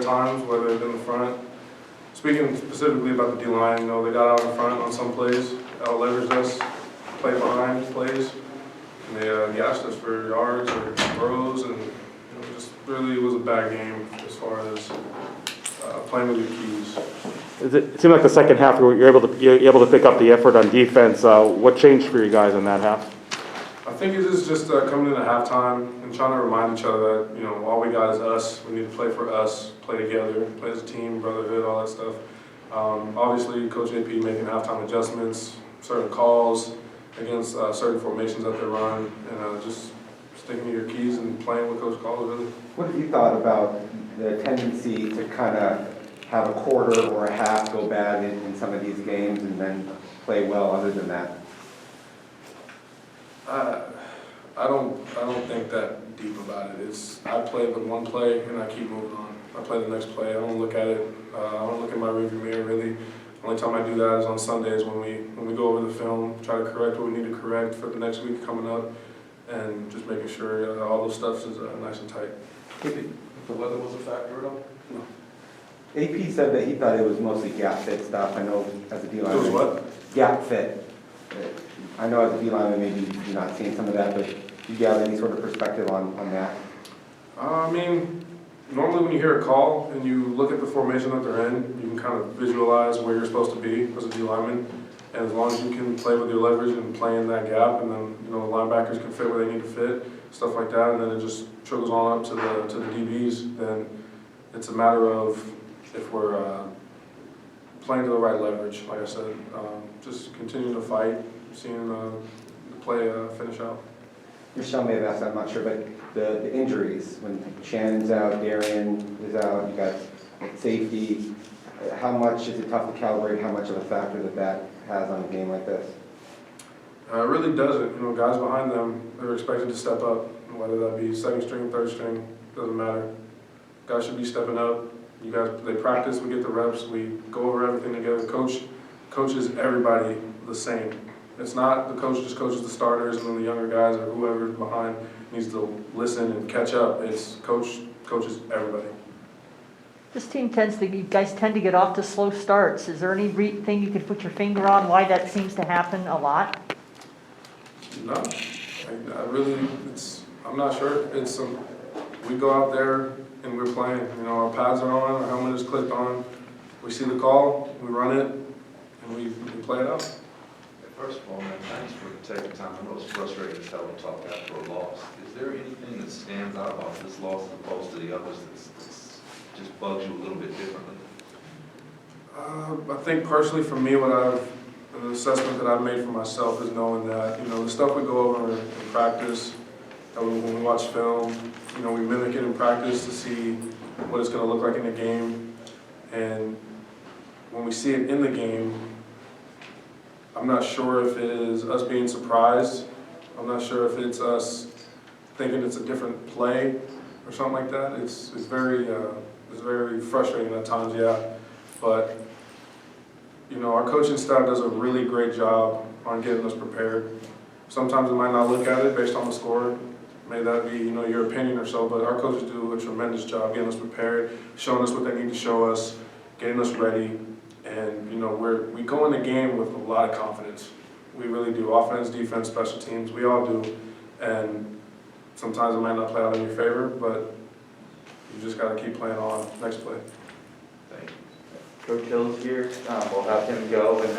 times, whether it's in the front. Speaking specifically about the D-line, you know, they got out in front on some plays, out-leveraged us, play behind plays, and they asked us for yards or throws, and you know, just really it was a bad game as far as playing with your keys. It seemed like the second half you're able to pick up the effort on defense. What changed for you guys in that half? I think it is just coming into halftime and trying to remind each other that, you know, all we got is us. We need to play for us, play together, play as a team, brotherhood, all that stuff. Obviously, Coach AP making halftime adjustments, certain calls against certain formations that they run, and just sticking to your keys and playing what Coach calls, really. What have you thought about the tendency to kind of have a quarter or a half go bad in some of these games and then play well other than that? I don't think that deep about it. I play with one play and I keep moving on. I play the next play. I don't look at it. I don't look at my rearview mirror really. The only time I do that is on Sundays when we go over the film, try to correct what we need to correct for the next week coming up, and just making sure all those stuff is nice and tight. The weather was a factor at all? No. AP said that he thought it was mostly gap fit stuff. I know as a D-lineman. It was what? Gap fit. I know as a D-lineman maybe you're not seeing some of that, but do you have any sort of perspective on that? I mean, normally when you hear a call and you look at the formation that they're in, you can kind of visualize where you're supposed to be as a D-lineman. And as long as you can play with your leverage and play in that gap, and then you know the linebackers can fit where they need to fit, stuff like that, and then it just trickles on up to the DBs. Then it's a matter of if we're playing to the right leverage. Like I said, just continue to fight, seeing the play finish out. Michelle may have asked, I'm not sure, but the injuries, when Shannon's out, Darian is out, you got safety, how much is it tough to calibrate how much of a factor that has on a game like this? It really doesn't. You know, guys behind them, they're expected to step up, whether that be second string, third string, doesn't matter. Guys should be stepping up. You guys, they practice, we get the reps, we go over everything together. Coach coaches everybody the same. It's not the coach just coaches the starters and then the younger guys or whoever's behind needs to listen and catch up. It's coaches everybody. This team you guys tend to get off to slow starts. Is there anything you could put your finger on why that seems to happen a lot? No, I'm not sure. We go out there and we're playing. You know, our pads are on, our helmet is clicked on. We see the call, we run it, and we play it out. First of all, man, thanks for taking time. I know it's frustrating to tell them talk after a loss. Is there anything that stands out about this loss as opposed to the others that's just bugs you a little bit differently? I think personally for me, the assessment that I've made for myself is knowing that, you know, the stuff we go over in practice, when we watch film, you know, we mimic it in practice to see what it's going to look like in the game. And when we see it in the game, I'm not sure if it is us being surprised. I'm not sure if it's us thinking it's a different play or something like that. It's very frustrating at times, yeah. But you know, our coaching staff does a really great job on getting us prepared. Sometimes we might not look at it based on the score. May that be, you know, your opinion or so, but our coaches do a tremendous job getting us prepared, showing us what they need to show us, getting us ready. And you know, we go in the game with a lot of confidence. We really do. Offense, defense, special teams, we all do. And sometimes it might not play out in your favor, but you just got to keep playing on. Next play. Thank you. Coach Hill's here. We'll have him go, and then